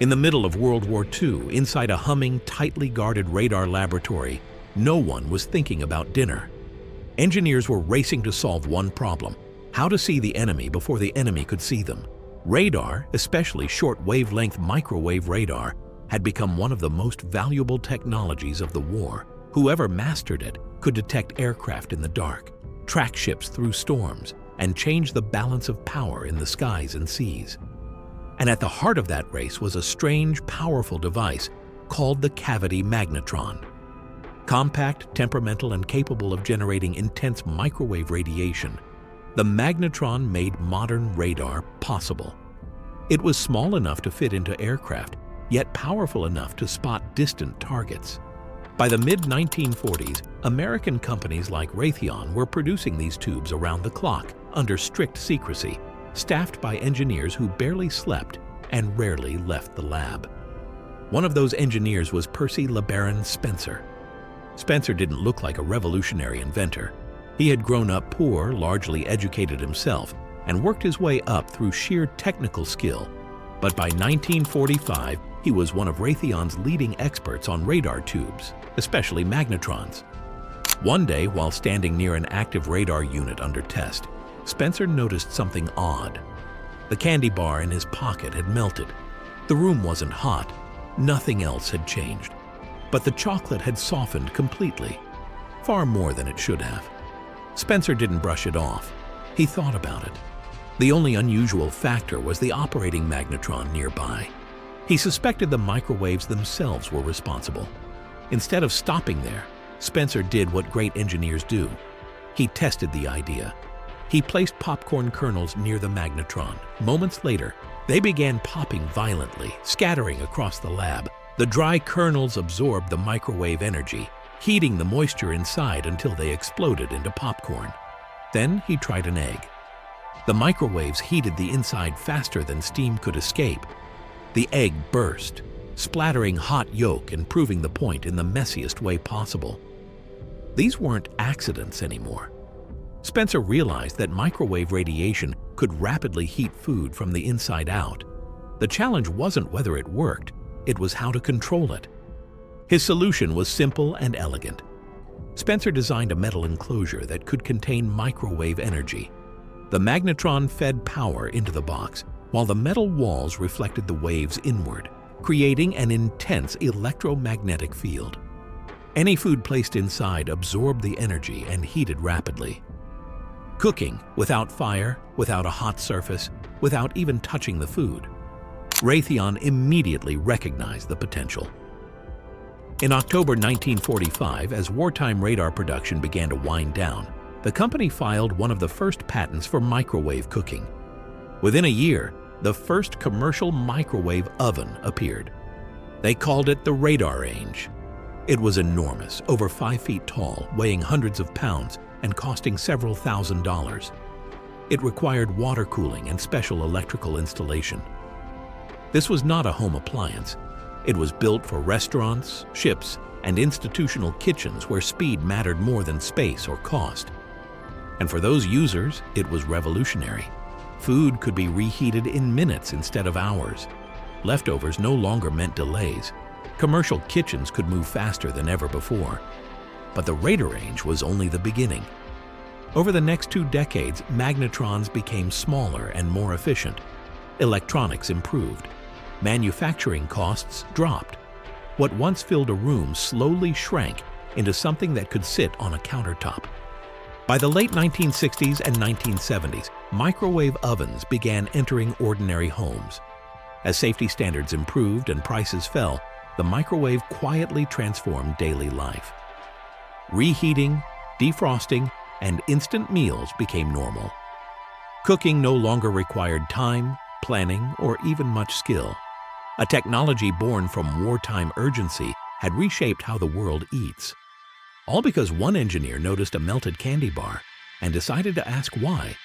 In the middle of World War II, inside a humming, tightly guarded radar laboratory, no one was thinking about dinner. Engineers were racing to solve one problem: how to see the enemy before the enemy could see them. Radar, especially short-wavelength microwave radar, had become one of the most valuable technologies of the war. Whoever mastered it could detect aircraft in the dark, track ships through storms, and change the balance of power in the skies and seas. And at the heart of that race was a strange, powerful device called the cavity magnetron. Compact, temperamental, and capable of generating intense microwave radiation, the magnetron made modern radar possible. It was small enough to fit into aircraft, yet powerful enough to spot distant targets. By the mid-1940s, American companies like Raytheon were producing these tubes around the clock, under strict secrecy, staffed by engineers who barely slept and rarely left the lab. One of those engineers was Percy LeBaron Spencer. Spencer didn't look like a revolutionary inventor. He had grown up poor, largely educated himself, and worked his way up through sheer technical skill. But by 1945, he was one of Raytheon's leading experts on radar tubes, especially magnetrons. One day, while standing near an active radar unit under test, Spencer noticed something odd. The candy bar in his pocket had melted. The room wasn't hot. Nothing else had changed. But the chocolate had softened completely, far more than it should have. Spencer didn't brush it off. He thought about it. The only unusual factor was the operating magnetron nearby. He suspected the microwaves themselves were responsible. Instead of stopping there, Spencer did what great engineers do. He tested the idea. He placed popcorn kernels near the magnetron. Moments later, they began popping violently, scattering across the lab. The dry kernels absorbed the microwave energy, heating the moisture inside until they exploded into popcorn. Then he tried an egg. The microwaves heated the inside faster than steam could escape. The egg burst, splattering hot yolk and proving the point in the messiest way possible. These weren't accidents anymore. Spencer realized that microwave radiation could rapidly heat food from the inside out. The challenge wasn't whether it worked, it was how to control it. His solution was simple and elegant. Spencer designed a metal enclosure that could contain microwave energy. The magnetron fed power into the box, while the metal walls reflected the waves inward, creating an intense electromagnetic field. Any food placed inside absorbed the energy and heated rapidly. Cooking without fire, without a hot surface, without even touching the food. Raytheon immediately recognized the potential. In October 1945, as wartime radar production began to wind down, the company filed one of the first patents for microwave cooking. Within a year, the first commercial microwave oven appeared. They called it the radar range. It was enormous, over 5 feet tall, weighing hundreds of pounds, and costing several $1,000s. It required water cooling and special electrical installation. This was not a home appliance. It was built for restaurants, ships, and institutional kitchens where speed mattered more than space or cost. And for those users, it was revolutionary. Food could be reheated in minutes instead of hours. Leftovers no longer meant delays. Commercial kitchens could move faster than ever before. But the radar range was only the beginning. Over the next 2 decades, magnetrons became smaller and more efficient. Electronics improved. Manufacturing costs dropped. What once filled a room slowly shrank into something that could sit on a countertop. By the late 1960s and 1970s, microwave ovens began entering ordinary homes. As safety standards improved and prices fell, the microwave quietly transformed daily life. Reheating, defrosting, and instant meals became normal. Cooking no longer required time, planning, or even much skill. A technology born from wartime urgency had reshaped how the world eats. All because one engineer noticed a melted candy bar and decided to ask why.